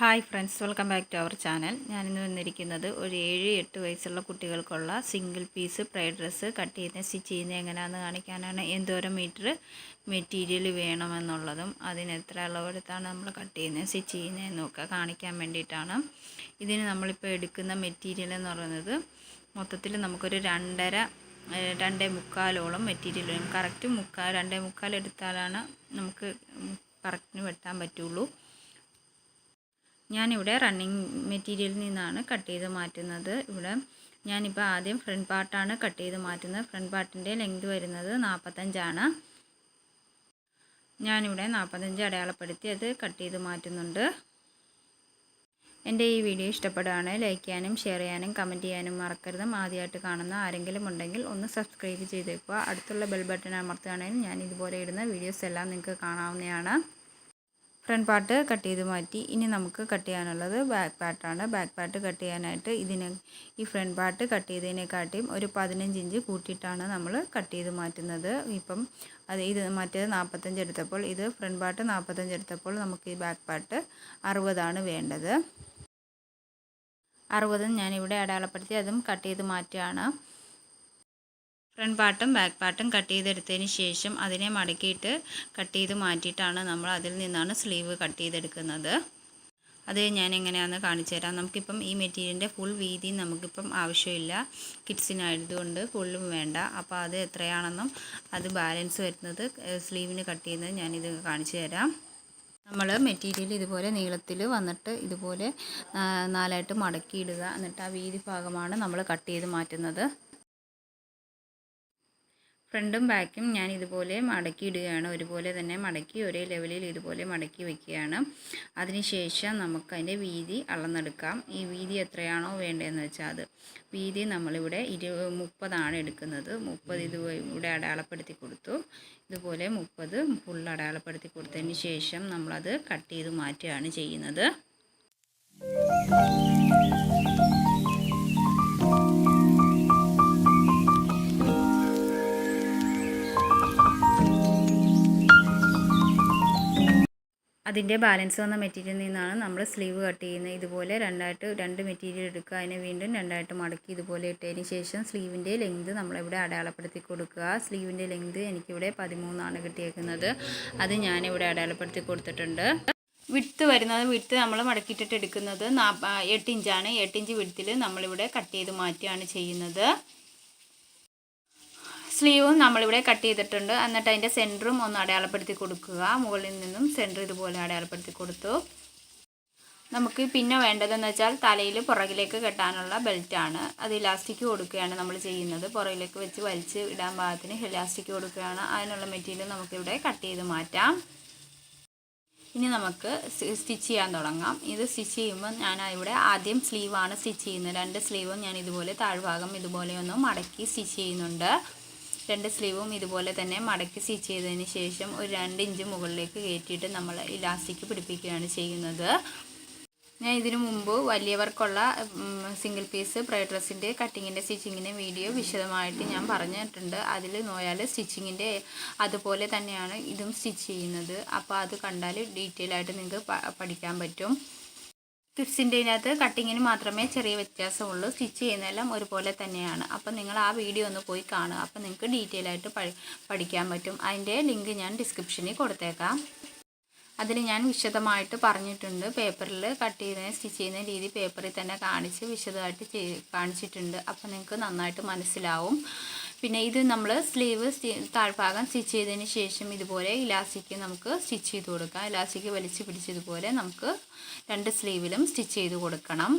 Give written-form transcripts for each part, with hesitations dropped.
Hi friends, welcome back to our channel. ഞാനിന്ന് വന്നിരിക്കുന്നത് ഒരു 7-8 വയസ്സുള്ള കുട്ടികൾക്കുള്ള single piece fried dress cut ചെയ്യുന്ന സ്റ്റിച്ച് ചെയ്യുന്നത് എങ്ങനെയാണെന്ന് കാണിക്കാനാണ്. എന്തോരം മീറ്റർ മെറ്റീരിയൽ വേണമെന്നുള്ളതും അതിന് എത്ര അളവെടുത്താണ് നമ്മൾ കട്ട് ചെയ്യുന്നത് സ്റ്റിച്ച് ചെയ്യുന്നതെന്നൊക്കെ കാണിക്കാൻ വേണ്ടിയിട്ടാണ്. ഇതിന് നമ്മളിപ്പോൾ എടുക്കുന്ന മെറ്റീരിയൽ എന്ന് പറയുന്നത് മൊത്തത്തിൽ നമുക്കൊരു 2.25 മെറ്റീരിയൽ വേണം. കറക്റ്റ് 2.25 എടുത്താലാണ് നമുക്ക് കറക്റ്റിന് വെട്ടാൻ പറ്റുള്ളൂ. ഞാനിവിടെ റണ്ണിങ് മെറ്റീരിയലിൽ നിന്നാണ് കട്ട് ചെയ്ത് മാറ്റുന്നത്. ഞാനിപ്പോൾ ആദ്യം ഫ്രണ്ട് പാർട്ടാണ് കട്ട് ചെയ്ത് മാറ്റുന്നത്. ഫ്രണ്ട് പാർട്ടിൻ്റെ ലെങ്ത് വരുന്നത് 45 ആണ്. ഞാനിവിടെ 45 അടയാളപ്പെടുത്തി അത് കട്ട് ചെയ്ത് മാറ്റുന്നുണ്ട്. എൻ്റെ ഈ വീഡിയോ ഇഷ്ടപ്പെടുകയാണെങ്കിൽ ലൈക്ക് ചെയ്യാനും ഷെയർ ചെയ്യാനും കമൻറ്റ് ചെയ്യാനും മറക്കരുത്. ആദ്യമായിട്ട് കാണുന്ന ആരെങ്കിലും ഉണ്ടെങ്കിൽ ഒന്ന് സബ്സ്ക്രൈബ് ചെയ്തേക്കുക. അടുത്തുള്ള ബെൽ ബട്ടൺ അമർത്തുകയാണെങ്കിൽ ഞാൻ ഇതുപോലെ ഇടുന്ന വീഡിയോസ് എല്ലാം നിങ്ങൾക്ക് കാണാവുന്നതാണ്. ഫ്രണ്ട് പാർട്ട് കട്ട് ചെയ്ത് മാറ്റി. ഇനി നമുക്ക് കട്ട് ചെയ്യാനുള്ളത് ബാക്ക് പാർട്ടാണ്. ബാക്ക് പാർട്ട് കട്ട് ചെയ്യാനായിട്ട് ഈ ഫ്രണ്ട് പാർട്ട് കട്ട് ചെയ്തതിനെക്കാട്ടിയും ഒരു 15 ഇഞ്ച് കൂട്ടിയിട്ടാണ് നമ്മൾ കട്ട് ചെയ്ത് മാറ്റുന്നത്. ഇത് മറ്റേത് 45 എടുത്തപ്പോൾ ഇത് ഫ്രണ്ട് പാർട്ട് 45 എടുത്തപ്പോൾ നമുക്ക് ഈ ബാക്ക് പാർട്ട് 60 വേണ്ടത്. 60 ഞാനിവിടെ അടയാളപ്പെടുത്തി അതും കട്ട് ചെയ്ത് മാറ്റുകയാണ്. ഫ്രണ്ട് പാർട്ടും ബാക്ക് പാർട്ടും കട്ട് ചെയ്തെടുത്തതിന് ശേഷം അതിനെ മടക്കിയിട്ട് കട്ട് ചെയ്ത് മാറ്റിയിട്ടാണ് നമ്മൾ അതിൽ നിന്നാണ് സ്ലീവ് കട്ട് ചെയ്തെടുക്കുന്നത്. അത് ഞാൻ എങ്ങനെയാണെന്ന് കാണിച്ചു തരാം. നമുക്കിപ്പം ഈ മെറ്റീരിയലിൻ്റെ ഫുൾ വീതി നമുക്കിപ്പം ആവശ്യമില്ല, കിഡ്സിനായതുകൊണ്ട് ഫുള്ളും വേണ്ട. അപ്പോൾ അത് എത്രയാണെന്നും അത് ബാലൻസ് വരുന്നത് സ്ലീവിന് കട്ട് ചെയ്യുന്നത് ഞാനിത് കാണിച്ചു തരാം. നമ്മൾ മെറ്റീരിയൽ ഇതുപോലെ നീളത്തിൽ വന്നിട്ട് ഇതുപോലെ 4ആയിട്ട് മടക്കിയിടുക. എന്നിട്ട് ആ വീതി ഭാഗമാണ് നമ്മൾ കട്ട് ചെയ്ത് മാറ്റുന്നത്. ഫ്രണ്ടും ബാക്കും ഞാൻ ഇതുപോലെ മടക്കി ഇടുകയാണ്. ഒരുപോലെ തന്നെ മടക്കി ഒരേ ലെവലിൽ ഇതുപോലെ മടക്കി വയ്ക്കുകയാണ്. അതിനുശേഷം നമുക്കതിൻ്റെ വീതി അളന്നെടുക്കാം. ഈ വീതി എത്രയാണോ വേണ്ടതെന്ന് വെച്ചാൽ അത് വീതി നമ്മളിവിടെ 30 എടുക്കുന്നത്. 30 ഇവിടെ അടയാളപ്പെടുത്തി കൊടുത്തു. ഇതുപോലെ 30 ഫുൾ അടയാളപ്പെടുത്തി കൊടുത്തതിന് ശേഷം നമ്മളത് കട്ട് ചെയ്ത് മാറ്റുകയാണ് ചെയ്യുന്നത്. അതിൻ്റെ ബാലൻസ് വന്ന മെറ്റീരിയലിൽ നിന്നാണ് നമ്മൾ സ്ലീവ് കട്ട് ചെയ്യുന്നത്. ഇതുപോലെ രണ്ട് മെറ്റീരിയൽ എടുക്കുക. അതിനെ വീണ്ടും 2ആയിട്ട് മടക്കി ഇതുപോലെ ഇട്ടതിന് ശേഷം സ്ലീവിൻ്റെ ലെങ്ത് നമ്മളിവിടെ അടയാളപ്പെടുത്തി കൊടുക്കുക. സ്ലീവിൻ്റെ ലെങ്ത് എനിക്കിവിടെ 13 കിട്ടിയേക്കുന്നത്. അത് ഞാനിവിടെ അടയാളപ്പെടുത്തി കൊടുത്തിട്ടുണ്ട്. വിഡ്ത്ത് നമ്മൾ മടക്കിയിട്ടിട്ട് എടുക്കുന്നത് 8 ഇഞ്ചാണ്. 8 ഇഞ്ച് വിഡ്ത്തിൽ നമ്മളിവിടെ കട്ട് ചെയ്ത് മാറ്റുകയാണ് ചെയ്യുന്നത്. സ്ലീവും നമ്മളിവിടെ കട്ട് ചെയ്തിട്ടുണ്ട്. എന്നിട്ട് അതിൻ്റെ സെൻറ്ററും ഒന്ന് അടയാളപ്പെടുത്തി കൊടുക്കുക. മുകളിൽ നിന്നും സെൻറ്റർ ഇതുപോലെ അടയാളപ്പെടുത്തി കൊടുത്തു. നമുക്ക് പിന്നെ വേണ്ടതെന്ന് വെച്ചാൽ തലയിൽ പുറകിലേക്ക് കെട്ടാനുള്ള ബെൽറ്റാണ്. അത് ഇലാസ്റ്റിക് കൊടുക്കുകയാണ് നമ്മൾ ചെയ്യുന്നത്. പുറകിലേക്ക് വെച്ച് വലിച്ച് ഇടാൻ പാകത്തിന് ഇലാസ്റ്റിക് കൊടുക്കുകയാണ്. അതിനുള്ള മെറ്റീരിയൽ നമുക്കിവിടെ കട്ട് ചെയ്ത് മാറ്റാം. ഇനി നമുക്ക് സ്റ്റിച്ച് ചെയ്യാൻ തുടങ്ങാം. ഇത് സ്റ്റിച്ച് ചെയ്യുമ്പോൾ ഞാൻ ഇവിടെ ആദ്യം സ്ലീവാണ് സ്റ്റിച്ച് ചെയ്യുന്നത്. 2 സ്ലീവും ഞാൻ ഇതുപോലെ താഴ്ഭാഗം ഇതുപോലെ ഒന്ന് മടക്കി സ്റ്റിച്ച് ചെയ്യുന്നുണ്ട്. 2 സ്ലീവും ഇതുപോലെ തന്നെ മടക്കി സ്റ്റിച്ച് ചെയ്തതിന് ശേഷം ഒരു 2 ഇഞ്ച് മുകളിലേക്ക് കയറ്റിയിട്ട് നമ്മൾ ഇലാസ്റ്റിക് പിടിപ്പിക്കുകയാണ് ചെയ്യുന്നത്. ഞാൻ ഇതിനു മുമ്പ് വലിയവർക്കുള്ള സിംഗിൾ പീസ് ഫ്രൈഡ് ഡ്രസ്സിൻ്റെ കട്ടിങ്ങിൻ്റെ സ്റ്റിച്ചിങ്ങിൻ്റെ വീഡിയോ വിശദമായിട്ട് ഞാൻ പറഞ്ഞിട്ടുണ്ട്. അതിൽ നോയാൽ സ്റ്റിച്ചിങ്ങിൻ്റെ അതുപോലെ തന്നെയാണ് ഇതും സ്റ്റിച്ച് ചെയ്യുന്നത്. അപ്പോൾ അത് കണ്ടാൽ ഡീറ്റെയിൽ ആയിട്ട് നിങ്ങൾക്ക് പഠിക്കാൻ പറ്റും. കിഡ്സിൻ്റെ ഇതിനകത്ത് കട്ടിങ്ങിന് മാത്രമേ ചെറിയ വ്യത്യാസമുള്ളൂ. സ്റ്റിച്ച് ചെയ്യുന്നതെല്ലാം ഒരുപോലെ തന്നെയാണ്. അപ്പം നിങ്ങൾ ആ വീഡിയോ ഒന്ന് പോയി കാണുക. അപ്പം നിങ്ങൾക്ക് ഡീറ്റെയിൽ ആയിട്ട് പഠിക്കാൻ പറ്റും. അതിൻ്റെ ലിങ്ക് ഞാൻ ഡിസ്ക്രിപ്ഷനിൽ കൊടുത്തേക്കാം. അതിൽ ഞാൻ വിശദമായിട്ട് പറഞ്ഞിട്ടുണ്ട്. പേപ്പറിൽ കട്ട് ചെയ്യുന്ന സ്റ്റിച്ച് ചെയ്യുന്ന രീതി പേപ്പറിൽ തന്നെ കാണിച്ച് വിശദമായിട്ട് കാണിച്ചിട്ടുണ്ട്. അപ്പോൾ നിങ്ങൾക്ക് നന്നായിട്ട് മനസ്സിലാവും. പിന്നെ ഇത് നമ്മൾ സ്ലീവ് താഴ്ഭാഗം സ്റ്റിച്ച് ചെയ്തതിന് ശേഷം ഇതുപോലെ ഇലാസ്റ്റിക് നമുക്ക് സ്റ്റിച്ച് ചെയ്ത് കൊടുക്കാം. ഇലാസ്റ്റിക് വലിച്ച് പിടിച്ചതുപോലെ നമുക്ക് 2 സ്ലീവിലും സ്റ്റിച്ച് ചെയ്ത് കൊടുക്കണം.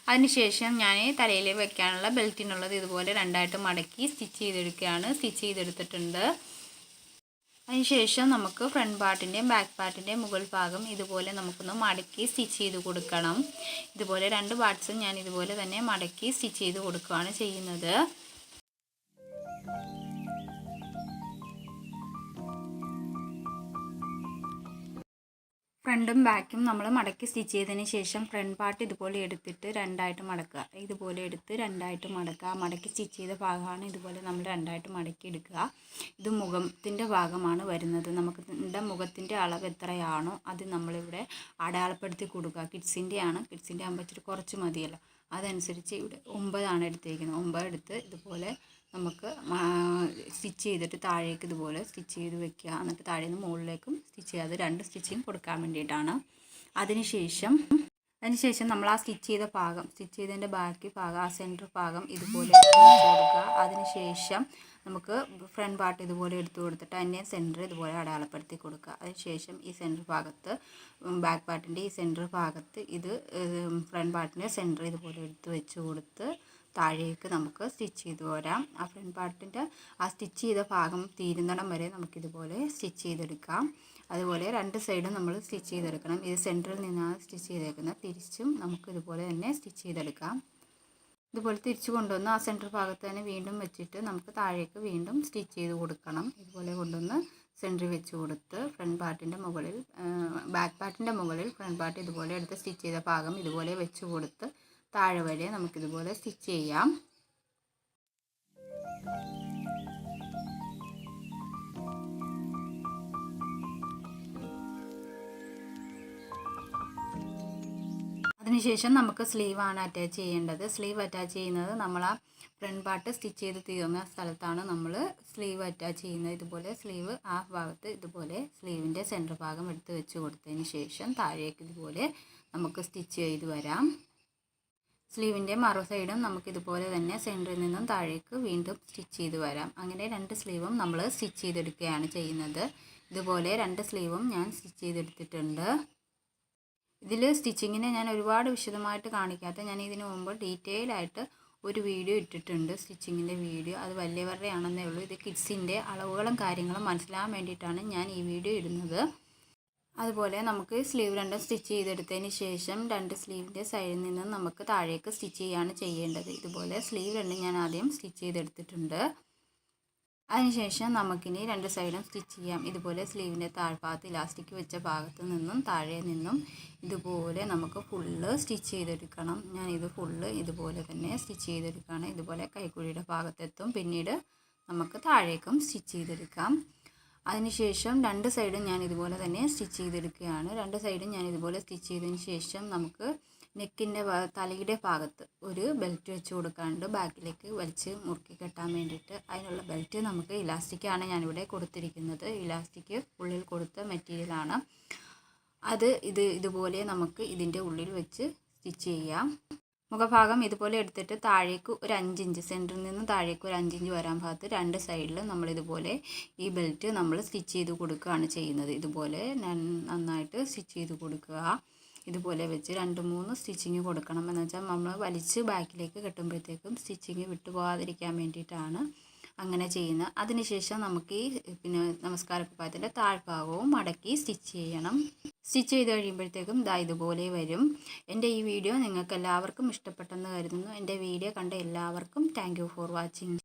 അതിനുശേഷം ഞാൻ തലയിൽ വയ്ക്കാനുള്ള ബെൽറ്റിനുള്ളത് ഇതുപോലെ 2ആയിട്ട് മടക്കി സ്റ്റിച്ച് ചെയ്തെടുത്തിട്ടുണ്ട്. അതിനുശേഷം നമുക്ക് ഫ്രണ്ട് പാർട്ടിൻ്റെയും ബാക്ക് പാർട്ടിൻ്റെയും മുകൾ ഭാഗം ഇതുപോലെ നമുക്കൊന്ന് മടക്കി സ്റ്റിച്ച് ചെയ്ത് കൊടുക്കണം. ഇതുപോലെ 2 പാർട്സും ഞാൻ ഇതുപോലെ തന്നെ മടക്കി സ്റ്റിച്ച് ചെയ്ത് കൊടുക്കുകയാണ് ചെയ്യുന്നത്. ഫ്രണ്ടും ബാക്കും നമ്മൾ മടക്കി സ്റ്റിച്ച് ചെയ്തതിന് ശേഷം ഫ്രണ്ട് പാർട്ട് ഇതുപോലെ എടുത്തിട്ട് രണ്ടായിട്ട് മടക്കുക. ഇതുപോലെ എടുത്ത് രണ്ടായിട്ട് മടക്കുക. മടക്കി സ്റ്റിച്ച് ചെയ്ത ഭാഗമാണ് ഇതുപോലെ നമ്മൾ രണ്ടായിട്ട് മടക്കി എടുക്കുക. ഇത് മുഖത്തിൻ്റെ ഭാഗമാണ് വരുന്നത്. നമുക്ക് മുഖത്തിൻ്റെ അളവ് എത്രയാണോ അത് നമ്മളിവിടെ അടയാളപ്പെടുത്തി കൊടുക്കുക. കിഡ്സിൻ്റെ ആകുമ്പോൾ ഇച്ചിരി കുറച്ച് മതിയല്ലോ. അതനുസരിച്ച് ഇവിടെ 9 എടുത്തിരിക്കുന്നത്. 9 എടുത്ത് ഇതുപോലെ നമുക്ക് സ്റ്റിച്ച് ചെയ്തിട്ട് താഴേക്ക് ഇതുപോലെ സ്റ്റിച്ച് ചെയ്ത് വെക്കുക. എന്നിട്ട് താഴെ നിന്ന് മുകളിലേക്കും സ്റ്റിച്ച് ചെയ്യുക. അത് 2 സ്റ്റിച്ചിങ് കൊടുക്കാൻ വേണ്ടിയിട്ടാണ്. അതിനുശേഷം നമ്മൾ ആ സ്റ്റിച്ച് ചെയ്തതിൻ്റെ ബാക്കി ഭാഗം, ആ സെൻറ്റർ ഭാഗം ഇതുപോലെ എടുത്ത് കൊടുക്കുക. അതിനുശേഷം നമുക്ക് ഫ്രണ്ട് പാർട്ട് ഇതുപോലെ എടുത്ത് കൊടുത്തിട്ട് അതിൻ്റെ സെൻറ്റർ ഇതുപോലെ അടയാളപ്പെടുത്തി കൊടുക്കുക. അതിനുശേഷം ഈ സെൻറ്റർ ഭാഗത്ത്, ബാക്ക് പാർട്ടിൻ്റെ ഈ സെൻറ്റർ ഭാഗത്ത് ഇത് ഫ്രണ്ട് പാർട്ടിൻ്റെ സെൻറ്റർ ഇതുപോലെ എടുത്ത് വെച്ച് കൊടുത്ത് താഴേക്ക് നമുക്ക് സ്റ്റിച്ച് ചെയ്ത് പോരാം. ആ ഫ്രണ്ട് പാർട്ടിൻ്റെ ആ സ്റ്റിച്ച് ചെയ്ത ഭാഗം തീരുന്നിടം വരെ നമുക്കിതുപോലെ സ്റ്റിച്ച് ചെയ്തെടുക്കാം. അതുപോലെ 2 സൈഡും നമ്മൾ സ്റ്റിച്ച് ചെയ്തെടുക്കണം. ഇത് സെൻറ്ററിൽ നിന്നാണ് സ്റ്റിച്ച് ചെയ്തേക്കുന്നത്. തിരിച്ചും നമുക്കിതുപോലെ തന്നെ സ്റ്റിച്ച് ചെയ്തെടുക്കാം. ഇതുപോലെ തിരിച്ചു കൊണ്ടുവന്ന് ആ സെൻറ്റർ ഭാഗത്ത് തന്നെ വീണ്ടും വെച്ചിട്ട് നമുക്ക് താഴേക്ക് വീണ്ടും സ്റ്റിച്ച് ചെയ്ത് കൊടുക്കണം. ഇതുപോലെ കൊണ്ടുവന്ന് സെൻറ്ററിൽ വെച്ച് കൊടുത്ത് ഫ്രണ്ട് പാർട്ടിൻ്റെ മുകളിൽ, ബാക്ക് പാർട്ടിൻ്റെ മുകളിൽ ഫ്രണ്ട് പാർട്ട് ഇതുപോലെ എടുത്ത് സ്റ്റിച്ച് ചെയ്ത ഭാഗം ഇതുപോലെ വെച്ച് കൊടുത്ത് താഴെ വരെ നമുക്കിതുപോലെ സ്റ്റിച്ച് ചെയ്യാം. അതിനുശേഷം നമുക്ക് സ്ലീവാണ് അറ്റാച്ച് ചെയ്യേണ്ടത്. സ്ലീവ് അറ്റാച്ച് ചെയ്യുന്നത് നമ്മൾ ആ ഫ്രണ്ട് പാർട്ട് സ്റ്റിച്ച് ചെയ്ത് തീർന്ന സ്ഥലത്താണ് നമ്മൾ സ്ലീവ് അറ്റാച്ച് ചെയ്യുന്നത്. ഇതുപോലെ സ്ലീവ് ആ ഭാഗത്ത് ഇതുപോലെ സ്ലീവിൻ്റെ സെൻറ്റർ ഭാഗം എടുത്ത് വെച്ച് കൊടുത്തതിന് ശേഷം താഴേക്ക് ഇതുപോലെ നമുക്ക് സ്റ്റിച്ച് ചെയ്ത് വരാം. സ്ലീവിൻ്റെ മറു സൈഡും നമുക്കിതുപോലെ തന്നെ സെൻറ്ററിൽ നിന്നും താഴേക്ക് വീണ്ടും സ്റ്റിച്ച് ചെയ്ത് വരാം. അങ്ങനെ 2 സ്ലീവും നമ്മൾ സ്റ്റിച്ച് ചെയ്തെടുക്കുകയാണ് ചെയ്യുന്നത്. ഇതുപോലെ 2 സ്ലീവും ഞാൻ സ്റ്റിച്ച് ചെയ്തെടുത്തിട്ടുണ്ട്. ഇതിൽ സ്റ്റിച്ചിങ്ങിനെ ഞാൻ ഒരുപാട് വിശദമായിട്ട് കാണിക്കാത്ത, ഞാൻ ഇതിനു മുമ്പ് ഡീറ്റെയിൽ ആയിട്ട് ഒരു വീഡിയോ ഇട്ടിട്ടുണ്ട്, സ്റ്റിച്ചിങ്ങിൻ്റെ വീഡിയോ. അത് വലിയവരുടെ ആണെന്നേ ഉള്ളൂ. ഇത് കിഡ്സിൻ്റെ അളവുകളും കാര്യങ്ങളും മനസ്സിലാകാൻ വേണ്ടിയിട്ടാണ് ഞാൻ ഈ വീഡിയോ ഇടുന്നത്. അതുപോലെ നമുക്ക് സ്ലീവ് 2 സ്റ്റിച്ച് ചെയ്തെടുത്തതിന് ശേഷം 2 സ്ലീവിൻ്റെ സൈഡിൽ നിന്നും നമുക്ക് താഴേക്ക് സ്റ്റിച്ച് ചെയ്യാണ് ചെയ്യേണ്ടത്. ഇതുപോലെ സ്ലീവ് 2 ഞാൻ ആദ്യം സ്റ്റിച്ച് ചെയ്തെടുത്തിട്ടുണ്ട്. അതിനുശേഷം നമുക്കിനി 2 സൈഡും സ്റ്റിച്ച് ചെയ്യാം. ഇതുപോലെ സ്ലീവിൻ്റെ താഴ്ഭാഗത്ത് ഇലാസ്റ്റിക് വെച്ച ഭാഗത്ത് നിന്നും താഴെ നിന്നും ഇതുപോലെ നമുക്ക് ഫുള്ള് സ്റ്റിച്ച് ചെയ്തെടുക്കണം. ഞാനിത് ഫുള്ള് ഇതുപോലെ തന്നെ സ്റ്റിച്ച് ചെയ്തെടുക്കുകയാണ്. ഇതുപോലെ കൈക്കുഴിയുടെ ഭാഗത്തെത്തും. പിന്നീട് നമുക്ക് താഴേക്കും സ്റ്റിച്ച് ചെയ്തെടുക്കാം. അതിനുശേഷം 2 സൈഡും ഞാൻ ഇതുപോലെ തന്നെ സ്റ്റിച്ച് ചെയ്തെടുക്കുകയാണ്. 2 സൈഡും ഞാൻ ഇതുപോലെ സ്റ്റിച്ച് ചെയ്തതിന് ശേഷം നമുക്ക് നെക്കിൻ്റെ തലയുടെ ഭാഗത്ത് ഒരു ബെൽറ്റ് വെച്ച് കൊടുക്കാനുണ്ട്. ബാക്കിലേക്ക് വലിച്ച് മുറുക്കി കെട്ടാൻ വേണ്ടിയിട്ട് അതിനുള്ള ബെൽറ്റ് നമുക്ക് ഇലാസ്റ്റിക്കാണ് ഞാനിവിടെ കൊടുത്തിരിക്കുന്നത്. ഇലാസ്റ്റിക് ഉള്ളിൽ കൊടുത്ത മെറ്റീരിയലാണ് അത്. ഇതുപോലെ നമുക്ക് ഇതിൻ്റെ ഉള്ളിൽ വെച്ച് സ്റ്റിച്ച് ചെയ്യാം. മുഖഭാഗം ഇതുപോലെ എടുത്തിട്ട് താഴേക്ക് ഒരു 5 ഇഞ്ച്, സെൻറ്ററിൽ നിന്ന് താഴേക്ക് ഒരു 5 ഇഞ്ച് വരാൻ ഭാഗത്ത് 2 സൈഡിലും നമ്മളിതുപോലെ ഈ ബെൽറ്റ് നമ്മൾ സ്റ്റിച്ച് ചെയ്ത് കൊടുക്കുകയാണ് ചെയ്യുന്നത്. ഇതുപോലെ നന്നായിട്ട് സ്റ്റിച്ച് ചെയ്ത് കൊടുക്കുക. ഇതുപോലെ വെച്ച് 2-3 സ്റ്റിച്ചിങ് കൊടുക്കണം. എന്ന് വെച്ചാൽ നമ്മൾ വലിച്ച് ബാക്കിലേക്ക് കെട്ടുമ്പോഴത്തേക്കും സ്റ്റിച്ചിങ് വിട്ടുപോകാതിരിക്കാൻ വേണ്ടിയിട്ടാണ് അങ്ങനെ ചെയ്യുന്നത്. അതിനുശേഷം നമുക്ക് ഈ നമസ്കാര കുപ്പായത്തിൻ്റെ താഴ്ഭാഗവും മടക്കി സ്റ്റിച്ച് ചെയ്യണം. സ്റ്റിച്ച് ചെയ്ത് കഴിയുമ്പോഴത്തേക്കും ഇതുപോലെ വരും. എൻ്റെ ഈ വീഡിയോ നിങ്ങൾക്ക് എല്ലാവർക്കും ഇഷ്ടപ്പെട്ടെന്ന് കരുതുന്നു. എൻ്റെ വീഡിയോ കണ്ട എല്ലാവർക്കും താങ്ക് യു ഫോർ വാച്ചിങ്.